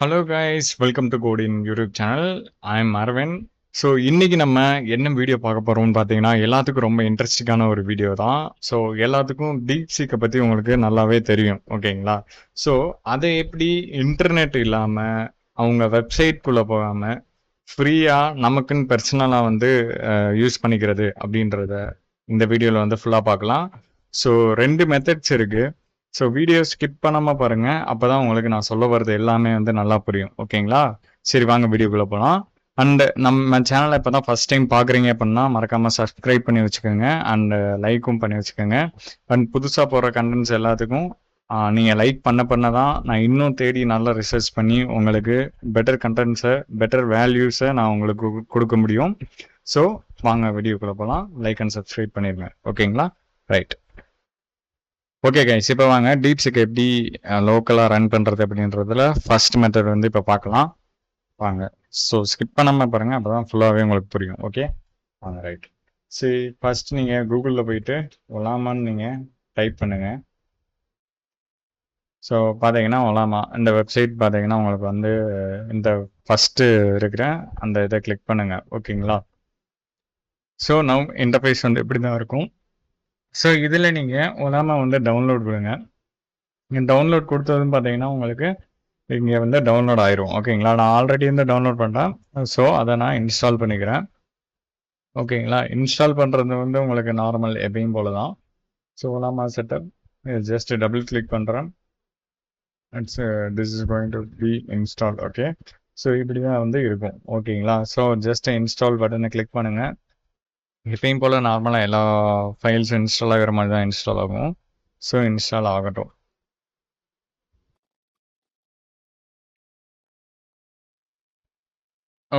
Hello guys, welcome to Codin YouTube channel. I am Aravind. So இன்னைக்கு நம்ம என்ன video பார்க்க போறோம்னு பார்த்தீங்கன்னா, எல்லாத்துக்கும் ரொம்ப இன்ட்ரெஸ்டிங்கான ஒரு வீடியோ தான். ஸோ எல்லாத்துக்கும் டீப் சீக்கை பற்றி உங்களுக்கு நல்லாவே தெரியும், ஓகேங்களா? ஸோ அதை எப்படி இன்டர்நெட் இல்லாமல் அவங்க வெப்சைட்குள்ளே போகாமல் ஃப்ரீயாக நமக்குன்னு பர்சனலாக வந்து யூஸ் பண்ணிக்கிறது அப்படின்றத இந்த வீடியோவில் வந்து ஃபுல்லாக பார்க்கலாம். ஸோ 2 மெத்தட்ஸ் இருக்குது. ஸோ வீடியோ ஸ்கிப் பண்ணாமல் பாருங்கள், அப்போ தான் உங்களுக்கு நான் சொல்ல வர்றது எல்லாமே வந்து நல்லா புரியும், ஓகேங்களா? சரி, வாங்க வீடியோக்குள்ளே போகலாம். அண்ட் நம்ம சேனலை இப்போ தான் ஃபஸ்ட் டைம் பார்க்குறீங்க அப்படின்னா மறக்காமல் சப்ஸ்கிரைப் பண்ணி வச்சுக்கோங்க, அண்டு லைக்கும் பண்ணி வச்சுக்கோங்க. அண்ட் புதுசாக போகிற கண்டென்ட்ஸ் எல்லாத்துக்கும் நீங்கள் லைக் பண்ண தான் நான் இன்னும் தேடி நல்லா ரிசர்ச் பண்ணி உங்களுக்கு பெட்டர் கண்டென்ட்ஸை, பெட்டர் வேல்யூஸை நான் உங்களுக்கு கொடுக்க முடியும். ஸோ வாங்க வீடியோக்குள்ளே போகலாம். லைக் அண்ட் சப்ஸ்கிரைப் பண்ணிடுங்க, ஓகேங்களா? ரைட். ஓகே கைஸ், இப்போ வாங்க டீப்ஸுக்கு எப்படி லோக்கலாக ரன் பண்ணுறது அப்படின்றதுல ஃபர்ஸ்ட் மெத்தட் வந்து இப்போ பார்க்கலாம். வாங்க. ஸோ ஸ்கிப் பண்ணாமல் பாருங்கள், அப்போ தான் ஃபுல்லாகவே உங்களுக்கு புரியும். ஓகே வாங்க. ரைட். சரி, ஃபர்ஸ்ட் நீங்கள் கூகுளில் போயிட்டு ஒலாமான்னு நீங்கள் டைப் பண்ணுங்கள். ஸோ பார்த்தீங்கன்னா ஒலாமா இந்த வெப்சைட் பார்த்தீங்கன்னா உங்களுக்கு வந்து இந்த ஃபஸ்ட்டு இருக்கிற அந்த இதை கிளிக் பண்ணுங்கள், ஓகேங்களா? ஸோ நவ் இன்டர்ஃபேஸ் வந்து இப்படி தான் இருக்கும். ஸோ இதில் நீங்கள் ஒலாமா வந்து டவுன்லோட் கொடுங்க. நீங்கள் டவுன்லோட் கொடுத்ததுன்னு பார்த்தீங்கன்னா உங்களுக்கு இங்கே வந்து டவுன்லோட் ஆயிரும், ஓகேங்களா? நான் ஆல்ரெடி வந்து டவுன்லோட் பண்ணுறேன். ஸோ அதை நான் இன்ஸ்டால் பண்ணிக்கிறேன், ஓகேங்களா? இன்ஸ்டால் பண்ணுறது வந்து உங்களுக்கு நார்மல் எப்பயும் போல தான். So Ollama setup just double click பண்ணுறேன். It's this is going to be install, okay? So இப்படி தான் வந்து இருக்கும், ஓகேங்களா? ஸோ ஜஸ்ட் இன்ஸ்டால் பட்டனை கிளிக் பண்ணுங்கள். எப்பயும் போல் நார்மலாக எல்லா ஃபைல்ஸும் இன்ஸ்டால் ஆகிற மாதிரி தான் இன்ஸ்டால் ஆகும். ஸோ இன்ஸ்டால் ஆகட்டும்.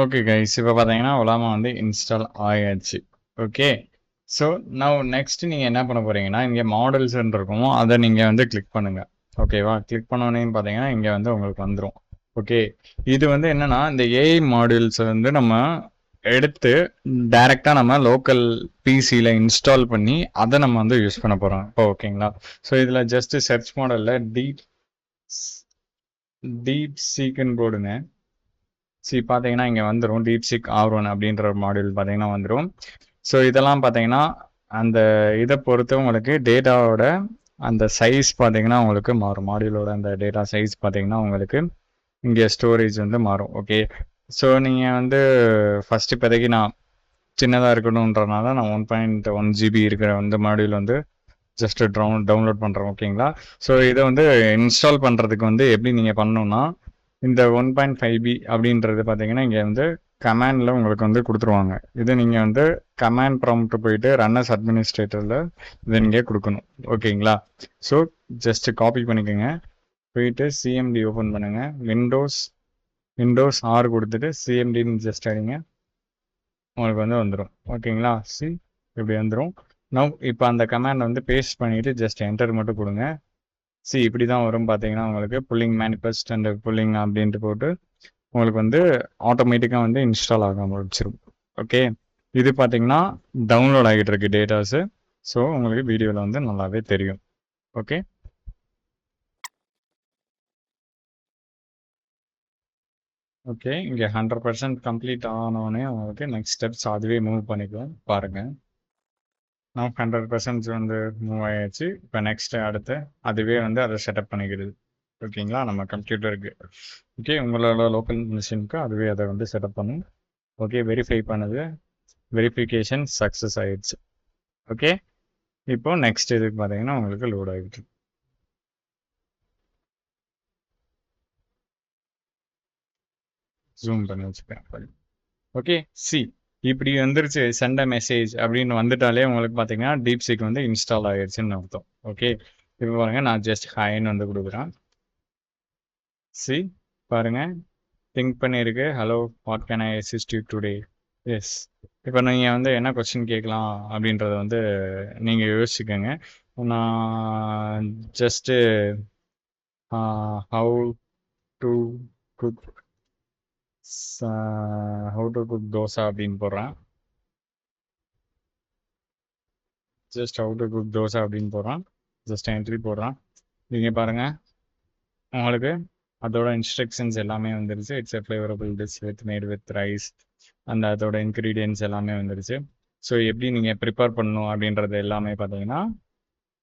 ஓகே கைஸ், இப்போ பார்த்தீங்கன்னா ஒலாமா வந்து இன்ஸ்டால் ஆயாச்சு, ஓகே? ஸோ நான் நெக்ஸ்ட் நீங்கள் என்ன பண்ண போகிறீங்கன்னா, இங்கே மாடல்ஸ்ன்னு இருக்கும், அதை நீங்கள் வந்து கிளிக் பண்ணுங்கள், ஓகேவா? கிளிக் பண்ணோன்னே பார்த்தீங்கன்னா இங்கே வந்து உங்களுக்கு வந்துடும், ஓகே? இது வந்து என்னென்னா, இந்த ஏஐ மாடல்ஸை வந்து நம்ம எடுத்து டைரெக்டாக நம்ம லோக்கல் பிசியில் இன்ஸ்டால் பண்ணி அதை நம்ம வந்து யூஸ் பண்ண போகிறோம் இப்போ, ஓகேங்களா? ஸோ இதில் ஜஸ்ட்டு சர்ச் மாடலில் டீப் சீக்குன்னு போடுங்க. பார்த்தீங்கன்னா இங்கே வந்துடும் டீப் சீக் R1 அப்படின்ற மாடியூல் பார்த்தீங்கன்னா வந்துடும். ஸோ இதெல்லாம் பார்த்தீங்கன்னா அந்த இதை பொறுத்து உங்களுக்கு டேட்டாவோட அந்த சைஸ் பார்த்தீங்கன்னா உங்களுக்கு மாறும். மாடியூலோட அந்த டேட்டா சைஸ் பார்த்தீங்கன்னா உங்களுக்கு இங்கே ஸ்டோரேஜ் வந்து மாறும், ஓகே? ஸோ நீங்கள் வந்து ஃபஸ்ட்டு இப்போதைக்கு நான் சின்னதாக இருக்கணுன்றனால நான் 1.1 GB இருக்கிற அந்த மாடியூல் வந்து ஜஸ்ட் டவுன்லோட் பண்ணுறேன், ஓகேங்களா? ஸோ இதை வந்து இன்ஸ்டால் பண்ணுறதுக்கு வந்து எப்படி நீங்கள் பண்ணணுன்னா, இந்த 1.5B அப்படின்றது பார்த்தீங்கன்னா இங்கே வந்து கமாண்டில் உங்களுக்கு வந்து கொடுத்துருவாங்க. இது நீங்கள் வந்து கமாண்ட் ப்ராம்ப்ட் போயிட்டு ரன்னர்ஸ் அட்மினிஸ்ட்ரேட்டரில் இதை நீங்கள் கொடுக்கணும், ஓகேங்களா? ஸோ ஜஸ்ட் காப்பி பண்ணிக்கோங்க, போயிட்டு சிஎம்டி ஓப்பன் பண்ணுங்கள். விண்டோஸ் R கொடுத்துட்டு சிஎம்டின்னு ஜஸ்ட் அடிங்க, உங்களுக்கு வந்து வந்துடும், ஓகேங்களா? இப்படி வந்துடும். இப்போ அந்த கமாண்ட் வந்து பேஸ்ட் பண்ணிவிட்டு ஜஸ்ட் என்டர் மட்டும் கொடுங்க. இப்படி தான் வரும் பார்த்தீங்கன்னா உங்களுக்கு புல்லிங் மேனிஃபெஸ்ட் அண்ட் புல்லிங் அப்படின்ட்டு போட்டு உங்களுக்கு வந்து ஆட்டோமேட்டிக்காக வந்து இன்ஸ்டால் ஆக முடிச்சிடும், ஓகே? இது பார்த்தீங்கன்னா டவுன்லோட் ஆகிட்டு இருக்கு டேட்டாஸு. ஸோ உங்களுக்கு வீடியோவில் வந்து நல்லாவே தெரியும், ஓகே? ஓகே, இங்கே 100% கம்ப்ளீட் ஆனோடனே உங்களுக்கு நெக்ஸ்ட் ஸ்டெப்ஸ் அதுவே மூவ் பண்ணிக்கலாம், பாருங்கள். நான் 100% வந்து மூவ் ஆயாச்சு. இப்போ நெக்ஸ்ட் அடுத்து அதுவே வந்து அதை செட்டப் பண்ணிக்கிறது, ஓகேங்களா? நம்ம கம்ப்யூட்டருக்கு, ஓகே? உங்களோட லோக்கல் மிஷினுக்கு அதுவே அதை வந்து செட்டப் பண்ணும், ஓகே? வெரிஃபை பண்ணுது, வெரிஃபிகேஷன் சக்ஸஸ் ஆயிடுச்சு, ஓகே? இப்போ நெக்ஸ்ட் இதுக்கு பார்த்தீங்கன்னா உங்களுக்கு லோட் ஆகிட்டு ஜூம் பண்ணி வச்சுக்கிறேன், ஓகே? இப்படி வந்துருச்சு. சென்ட் மெசேஜ் அப்படின்னு வந்துட்டாலே உங்களுக்கு பார்த்தீங்கன்னா டீப் சீக் வந்து இன்ஸ்டால் ஆயிடுச்சுன்னு அர்த்தம், ஓகே? இப்போ பாருங்க, நான் ஜஸ்ட் ஹைன்னு வந்து கொடுக்குறேன். பாருங்க, திங்க் பண்ணியிருக்கு, hello what can I assist you today? Yes. இப்போ நீங்கள் வந்து என்ன கொஸ்டின் கேட்கலாம் அப்படின்றத வந்து நீங்கள் யோசிச்சுக்கோங்க. நான் just how to cook dosa அப்படின்னு போடுறேன். Just how to cook dosa அப்படின்னு போடுறான், ஜஸ்ட் என்ட்ரி போடுறான். நீங்கள் பாருங்கள், உங்களுக்கு அதோட இன்ஸ்ட்ரக்ஷன்ஸ் எல்லாமே வந்துருச்சு. It's a flavourable dish with made with rice. அந்த அதோட இன்க்ரீடியன்ஸ் எல்லாமே வந்துருச்சு. ஸோ எப்படி நீங்கள் ப்ரிப்பேர் பண்ணணும் அப்படின்றது எல்லாமே பார்த்தீங்கன்னா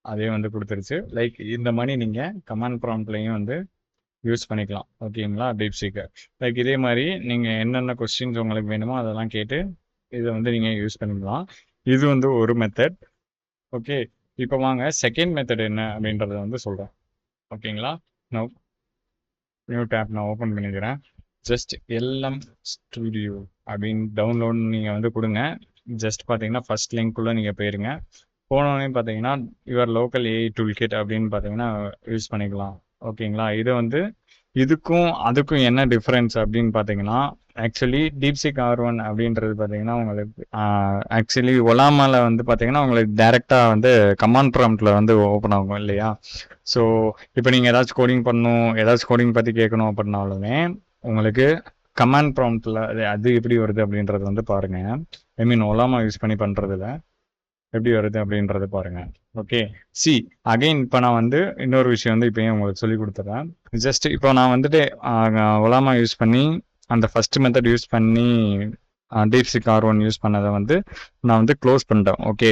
அதே வந்து கொடுத்துருச்சு. லைக் இந்த மாதிரி நீங்கள் கமாண்ட் ப்ராம்ப்ட்லையும் வந்து யூஸ் பண்ணிக்கலாம். ஓகேங்களா, டீப்சீக்கை. லைக் இதே மாதிரி நீங்கள் என்னென்ன கொஸ்டின்ஸ் உங்களுக்கு வேணுமோ அதெல்லாம் கேட்டு இதை வந்து நீங்கள் யூஸ் பண்ணிக்கலாம். இது வந்து ஒரு மெத்தட். ஓகே, இப்போ வாங்க செகண்ட் மெத்தட் என்ன அப்படின்றத வந்து சொல்கிறேன். ஓகேங்களா, நியூ டேப் நான் ஓப்பன் பண்ணிக்கிறேன். ஜஸ்ட் எல்எம் ஸ்டுடியோ அப்படின்னு டவுன்லோட் நீங்கள் வந்து கொடுங்க. ஜஸ்ட் பார்த்தீங்கன்னா ஃபர்ஸ்ட் லிங்க்குள்ளே நீங்கள் போயிருங்க. போனோடனே பார்த்தீங்கன்னா your local AI tool kit அப்படின்னு பார்த்தீங்கன்னா யூஸ் பண்ணிக்கலாம். ஓகேங்களா, இது வந்து இதுக்கும் அதுக்கும் என்ன டிஃப்ரென்ஸ் அப்படின்னு பார்த்தீங்கன்னா, ஆக்சுவலி டீப்சீக் R1 அப்படின்றது பார்த்தீங்கன்னா உங்களுக்கு ஆக்சுவலி ஒலாமால வந்து பார்த்தீங்கன்னா உங்களுக்கு டைரெக்டாக வந்து கமாண்ட் ப்ராம்ப்டில் வந்து ஓப்பன் ஆகும் இல்லையா. ஸோ இப்போ நீங்கள் ஏதாச்சும் கோடிங் பண்ணணும், ஏதாச்சும் கோடிங் பற்றி கேட்கணும் அப்படின்னாலுமே உங்களுக்கு கமாண்ட் ப்ராம்ப்டில் அது எப்படி வருது அப்படின்றது வந்து பாருங்கள். ஐ மீன் ஒலாமா யூஸ் பண்ணி பண்ணுறதுல எப்படி வருது அப்படின்றத பாருங்க. ஓகே, சி அகைன் இப்போ நான் வந்து இன்னொரு விஷயம் வந்து இப்போயும் உங்களுக்கு சொல்லி கொடுத்துட்றேன். ஜஸ்ட் இப்போ நான் வந்துட்டு ஒலாமா யூஸ் பண்ணி அந்த ஃபர்ஸ்ட் மெத்தட் யூஸ் பண்ணி டீப்சீக் R1 யூஸ் பண்ணதை வந்து நான் வந்து க்ளோஸ் பண்ணிட்டேன். ஓகே,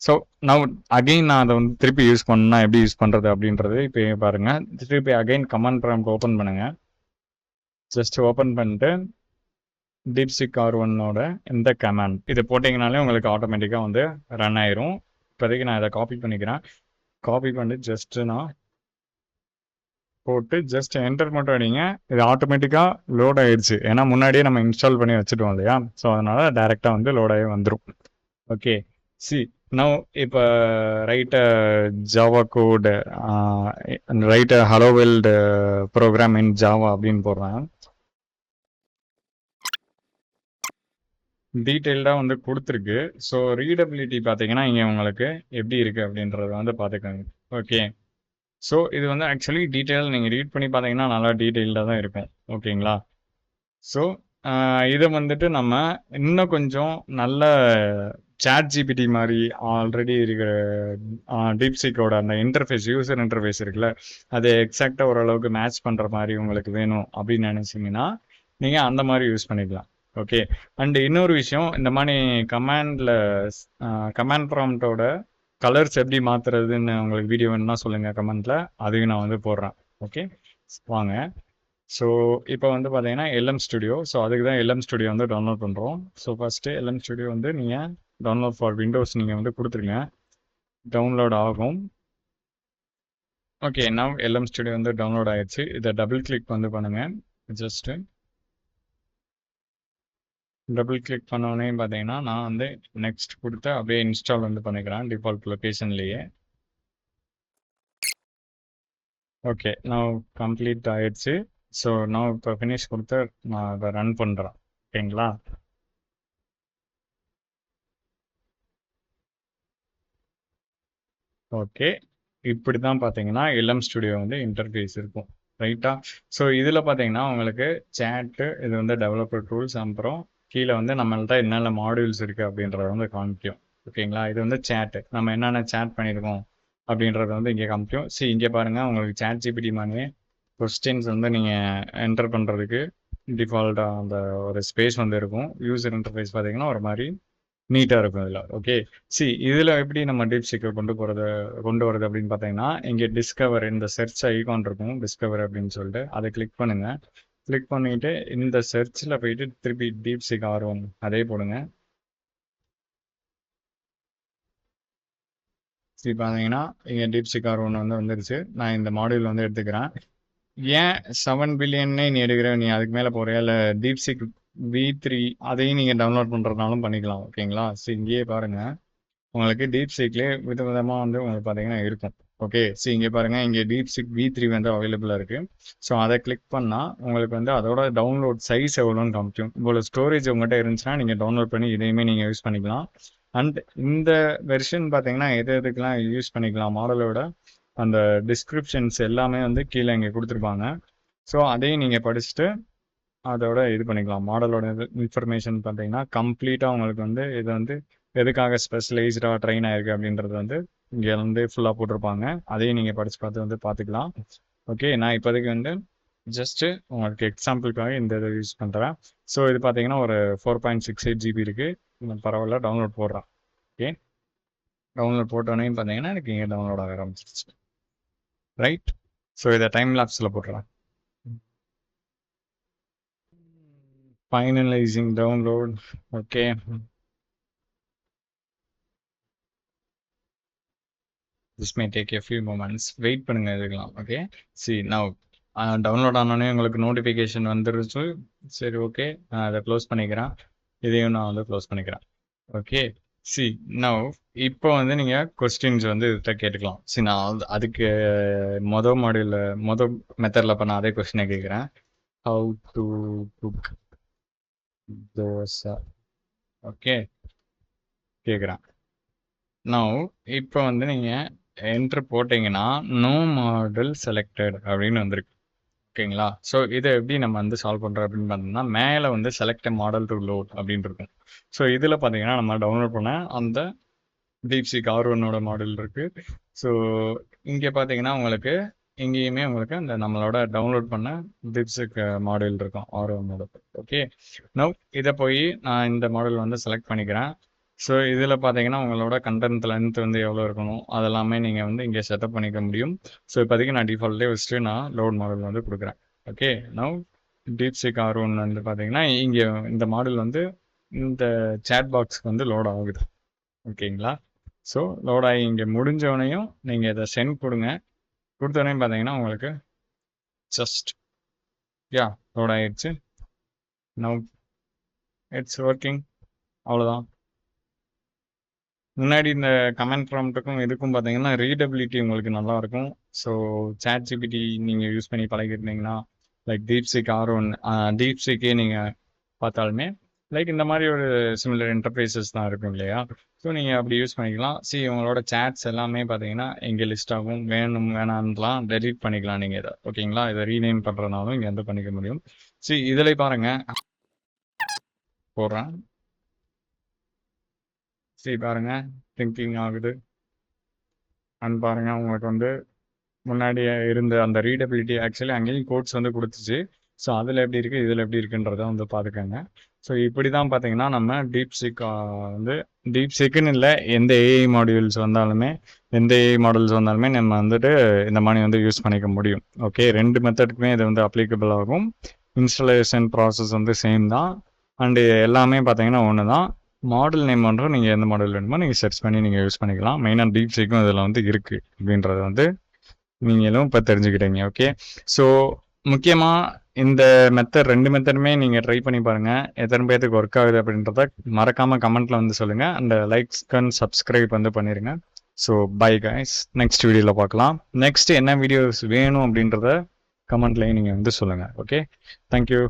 ஸோ நான் அகைன் நான் அதை வந்து திருப்பி யூஸ் பண்ணா எப்படி யூஸ் பண்ணுறது அப்படின்றது இப்போ பாருங்க. திருப்பி அகைன் கமாண்ட் ப்ராம்ப்ட் ஓப்பன் பண்ணுங்க. ஜஸ்ட் ஓப்பன் பண்ணிட்டு டீப்சீக் R1ஓட இந்த கமாண்ட் இதை போட்டிங்கனாலே உங்களுக்கு ஆட்டோமேட்டிக்காக வந்து ரன் ஆயிரும். இப்போதைக்கு நான் இதை காப்பி பண்ணிக்கிறேன். காப்பி பண்ணி ஜஸ்ட் நான் போட்டு ஜஸ்ட் என்டர் மட்டும் அடிங்க. இது ஆட்டோமேட்டிக்காக லோட் ஆயிடுச்சு. ஏன்னா முன்னாடியே நம்ம இன்ஸ்டால் பண்ணி வச்சுட்டோம் இல்லையா. ஸோ அதனால டைரெக்டாக வந்து லோட் ஆகி வந்துடும். ஓகே, சி நவ் இப்போ write Java code write hello world program in Java அப்படின்னு போடுறேன். டீட்டெயில்டாக வந்து கொடுத்துருக்கு. ஸோ ரீடபிலிட்டி பார்த்தீங்கன்னா இங்கே உங்களுக்கு எப்படி இருக்குது அப்படின்றத வந்து பார்த்துக்கோங்க. ஓகே, ஸோ இது வந்து ஆக்சுவலி டீட்டெயில் நீங்கள் ரீட் பண்ணி பார்த்தீங்கன்னா நல்லா டீட்டெயில்டாக தான் இருக்கும். ஓகேங்களா, ஸோ இதை வந்துட்டு நம்ம இன்னும் கொஞ்சம் நல்ல ChatGPT மாதிரி ஆல்ரெடி இருக்கிற டீப்சீக்கோட அந்த இன்டர்ஃபேஸ் யூசர் இன்டர்ஃபேஸ் இருக்குல்ல, அது எக்ஸாக்டாக ஓரளவுக்கு மேட்ச் பண்ணுற மாதிரி உங்களுக்கு வேணும் அப்படின்னு நினச்சிங்கன்னா நீங்கள் அந்த மாதிரி யூஸ் பண்ணிக்கலாம். ஓகே, அண்ட் இன்னொரு விஷயம், இந்த மாதிரி கமாண்ட் ப்ராம்ப்டோட கலர்ஸ் எப்படி மாற்றுறதுன்னு உங்களுக்கு வீடியோ வேணும்னா சொல்லுங்கள் கமெண்ட்டில், அதையும் நான் வந்து போடுறேன். ஓகே, வாங்க. ஸோ இப்போ வந்து பார்த்தீங்கன்னா LM ஸ்டுடியோ. ஸோ அதுக்கு தான் LM ஸ்டுடியோ வந்து டவுன்லோட் பண்ணுறோம். ஸோ ஃபஸ்ட்டு LM ஸ்டுடியோ வந்து நீங்கள் டவுன்லோட் ஃபார் விண்டோஸ் நீங்கள் வந்து கொடுத்துருங்க. டவுன்லோட் ஆகும். ஓகே, நான் LM ஸ்டுடியோ வந்து டவுன்லோட் ஆயிடுச்சு. இதை டபுள் கிளிக் வந்து பண்ணுங்கள். ஜஸ்ட்டு டபுள் கிளிக் பண்ணோடனே பார்த்தீங்கன்னா நான் வந்து நெக்ஸ்ட் கொடுத்து அப்படியே இன்ஸ்டால் வந்து பண்ணிக்கிறேன் டிஃபால்ட் லொக்கேஷன்லேயே. ஓகே, நான் கம்ப்ளீட் ஆயிடுச்சு. ஸோ நான் இப்போ ஃபினிஷ் கொடுத்து நான் அதை ரன் பண்ணுறேன். ஓகேங்களா, ஓகே, இப்படி தான் பார்த்தீங்கன்னா LM ஸ்டுடியோ வந்து இன்டர்ஃபேஸ் இருக்கும். ரைட்டா, ஸோ இதில் பார்த்தீங்கன்னா உங்களுக்கு சேட்டு, இது வந்து டெவலப்பர் டூல்ஸ், அப்புறம் கீழே வந்து நம்மள்ட்ட என்னென்ன மாடியூல்ஸ் இருக்குது அப்படின்றத வந்து காமிக்கும். ஓகேங்களா, இது வந்து சேட்டு, நம்ம என்னென்ன சேட் பண்ணியிருக்கோம் அப்படின்றத வந்து இங்கே காமிக்கும். சரி, இங்கே பாருங்கள், உங்களுக்கு ChatGPT மாதிரியே கொஸ்டின்ஸ் வந்து நீங்கள் என்டர் பண்ணுறதுக்கு டிஃபால்ட்டாக அந்த ஒரு ஸ்பேஸ் வந்து இருக்கும். யூசர் இன்டர்ஃபேஸ் பார்த்தீங்கன்னா ஒரு மாதிரி நீட்டாக இருக்கும் இதில். ஓகே, சி இதில் எப்படி நம்ம டீப்சீக்கை கொண்டு வருது அப்படின்னு பார்த்தீங்கன்னா, இங்கே டிஸ்கவர் இந்த சர்ச் ஐகான் இருக்கும், டிஸ்கவர் அப்படின்னு சொல்லிட்டு அதை கிளிக் பண்ணுங்கள். கிளிக் பண்ணிவிட்டு இந்த சர்ச்சில் போயிட்டு திருப்பி டீப்சீக் R1 அதே போடுங்க. சரி, பார்த்தீங்கன்னா இங்கே டீப்சீக் R1 வந்து வந்துருச்சு. நான் இந்த மாடியூல் வந்து எடுத்துக்கிறேன். ஏன் 7 பில்லியன்னே நீ எடுக்கிற, நீ அதுக்கு மேலே போகிறியா, இல்லை டீப்சீக் V3 அதையும் நீங்கள் டவுன்லோட் பண்ணுறதுனாலும் பண்ணிக்கலாம். ஓகேங்களா, சரி இங்கேயே பாருங்கள், உங்களுக்கு டீப்சீக்லேயே விதவிதமாக வந்து உங்களுக்கு பார்த்தீங்கன்னா இருக்கும். ஓகே, சரி இங்கே பாருங்கள், இங்கே டீப்சீக் V3 வந்து அவைலபிளாக இருக்குது. ஸோ அதை கிளிக் பண்ணால் உங்களுக்கு வந்து அதோட டவுன்லோட் சைஸ் எவ்வளோன்னு காமிக்கும். இவ்வளோ ஸ்டோரேஜ் உங்கள்கிட்ட இருந்துச்சுன்னா நீங்கள் டவுன்லோட் பண்ணி இதையுமே நீங்கள் யூஸ் பண்ணிக்கலாம். அண்ட் இந்த வெர்ஷன் பார்த்தீங்கன்னா எதுக்கெல்லாம் யூஸ் பண்ணிக்கலாம், மாடலோட அந்த டிஸ்கிரிப்ஷன்ஸ் எல்லாமே வந்து கீழே இங்கே கொடுத்துருப்பாங்க. ஸோ அதையும் நீங்கள் படிச்சுட்டு அதோட இது பண்ணிக்கலாம். மாடலோட இன்ஃபர்மேஷன் பார்த்தீங்கன்னா கம்ப்ளீட்டாக உங்களுக்கு வந்து இது வந்து எதுக்காக ஸ்பெஷலைஸ்டாக ட்ரெயின் ஆயிருக்கு அப்படின்றது வந்து இங்கே வந்து ஃபுல்லாக போட்டிருப்பாங்க. அதையும் நீங்கள் படித்து பார்த்து வந்து பார்த்துக்கலாம். ஓகே, நான் இப்போதைக்கு வந்து ஜஸ்ட்டு உங்களுக்கு எக்ஸாம்பிளுக்காக இந்த இதை யூஸ் பண்ணுறேன். ஸோ இது பார்த்தீங்கன்னா ஒரு 4.68 GB இருக்குது. பரவாயில்ல, டவுன்லோட் போடுறேன். ஓகே, டவுன்லோட் போட்டோன்னே பார்த்தீங்கன்னா எனக்கு இங்கே டவுன்லோட் ஆக ஆரம்பிச்சிருச்சு. ரைட், ஸோ இதை டைம் லேப்ஸில் போட்டுறேன். Finalising download. Okay, this may take a few moments. Wait பண்ணுங்க இதுக்கெல்லாம். ஓகே, சி நவ் டவுன்லோட் ஆனோடனே உங்களுக்கு நோட்டிஃபிகேஷன் வந்துருச்சு. சரி, ஓகே, நான் அதை க்ளோஸ் பண்ணிக்கிறேன். இதையும் நான் வந்து க்ளோஸ் பண்ணிக்கிறேன். ஓகே, சி நவ் இப்போ வந்து நீங்கள் கொஸ்டின்ஸ் வந்து இதுகிட்ட கேட்டுக்கலாம். சி நான் அதுக்கு மொதல் மெத்தடில் இப்போ நான் அதே கொஸ்டினை கேட்குறேன். How to cook dosa. Okay, கேட்குறேன். நவ் இப்போ வந்து நீங்கள் என்ட்ரு போட்டிங்கன்னா நோ மாடல் செலக்டட் அப்படின்னு வந்திருக்கு. ஓகேங்களா, ஸோ இதை எப்படி நம்ம வந்து சால்வ் பண்ணுறோம் அப்படின்னு பார்த்தோம்னா, மேலே வந்து செலக்ட் மாடல் டு லோட் அப்படின்னு இருக்கும். ஸோ இதில் பார்த்தீங்கன்னா நம்ம டவுன்லோட் பண்ண அந்த DeepSeek R1 மாடல் இருக்குது. ஸோ இங்கே பார்த்தீங்கன்னா உங்களுக்கு இங்கேயுமே உங்களுக்கு அந்த நம்மளோட டவுன்லோட் பண்ண DeepSeek மாடல் இருக்கும், R1 மாடல். ஓகே, நவ் இதை போய் நான் இந்த மாடல் வந்து செலக்ட் பண்ணிக்கிறேன். ஸோ இதில் பார்த்தீங்கன்னா உங்களோட கண்டென்ட் லென்த் வந்து எவ்வளோ இருக்கணும் அதெல்லாமே நீங்கள் வந்து இங்கே செட்டப் பண்ணிக்க முடியும். ஸோ இப்போதைக்கு நான் டிஃபால்ட்டே வச்சுட்டு நான் லோட் மாடல் வந்து கொடுக்குறேன். ஓகே, நவ் DeepSeek R1 வந்து பார்த்தீங்கன்னா இங்கே இந்த மாடல் வந்து இந்த சேட் பாக்ஸ்க்கு வந்து லோட் ஆகுது. ஓகேங்களா, ஸோ லோட் ஆகி இங்கே முடிஞ்சவனையும் நீங்கள் இதை சென்ட் கொடுங்க. கொடுத்தோடனே பார்த்தீங்கன்னா உங்களுக்கு ஜஸ்ட் லோட் ஆகிடுச்சு. Now it's working. அவ்வளோதான். முன்னாடி இந்த கமெண்ட் ப்ராம்ப்ட்டுக்கும் இதுக்கும் பார்த்தீங்கன்னா ரீடபிலிட்டி உங்களுக்கு நல்லாயிருக்கும். ஸோ ChatGPT நீங்கள் யூஸ் பண்ணி பழகிருந்தீங்கன்னா லைக் DeepSeek R1 DeepSeekே நீங்கள் பார்த்தாலுமே லைக் இந்த மாதிரி ஒரு சிமிலர் இன்டர்ஃபேஸஸ் தான் இருக்கும் இல்லையா. ஸோ நீங்கள் அப்படி யூஸ் பண்ணிக்கலாம். உங்களோட சேட்ஸ் எல்லாமே பார்த்தீங்கன்னா இங்கே லிஸ்ட் ஆகும். வேணும் வேணான்லாம் டெலீட் பண்ணிக்கலாம் நீங்கள் இதை. ஓகேங்களா, இதை ரீநேம் பண்ணுறதுனாலும் இங்கே வந்து பண்ணிக்க முடியும். இதில் பாருங்கள் போடுறேன். பாருங்க திங்கிங் ஆகுது. அண்ட் பாருங்க உங்களுக்கு வந்து முன்னாடி இருந்த அந்த ரீடபிலிட்டி ஆக்சுவலி அங்கேயும் கோட்ஸ் வந்து கொடுத்துச்சு. ஸோ அதில் எப்படி இருக்குது இதில் எப்படி இருக்குன்றதை வந்து பார்த்துக்கோங்க. ஸோ இப்படி தான் பார்த்தீங்கன்னா நம்ம DeepSeek வந்து DeepSeekன்னு இல்லை, எந்த ஏஐ மாடியூல்ஸ் வந்தாலுமே எந்த ஏஐ மாடல்ஸ் வந்தாலுமே நம்ம வந்துட்டு இந்த மாதிரி வந்து யூஸ் பண்ணிக்க முடியும். ஓகே, ரெண்டு மெத்தடுக்குமே இது வந்து அப்ளிகபிள் ஆகும். இன்ஸ்டலேஷன் ப்ராசஸ் வந்து சேம் தான். அண்டு எல்லாமே பார்த்தீங்கன்னா ஒன்று தான். மாடல் நேம் பண்ணுறோம், நீங்கள் எந்த மாடல் வேணுமோ நீங்கள் சர்ச் பண்ணி நீங்கள் யூஸ் பண்ணிக்கலாம். மெயினாக DeepSeekக்கும் இதில் வந்து இருக்குது அப்படின்றத வந்து நீங்களும் இப்போ தெரிஞ்சுக்கிட்டீங்க. ஓகே, ஸோ முக்கியமாக இந்த ரெண்டு மெத்தடுமே நீங்கள் ட்ரை பண்ணி பாருங்கள். எத்தனை பேருக்கு ஒர்க் ஆகுது அப்படின்றத மறக்காமல் கமெண்ட்டில் வந்து சொல்லுங்கள். அண்ட் லைக்ஸ் அண்ட் சப்ஸ்கிரைப் வந்து பண்ணிடுங்க. ஸோ பை கைஸ், நெக்ஸ்ட் வீடியோவில் பார்க்கலாம். நெக்ஸ்ட் என்ன வீடியோஸ் வேணும் அப்படின்றத கமெண்ட்லேயும் நீங்கள் வந்து சொல்லுங்கள். Okay, thank you.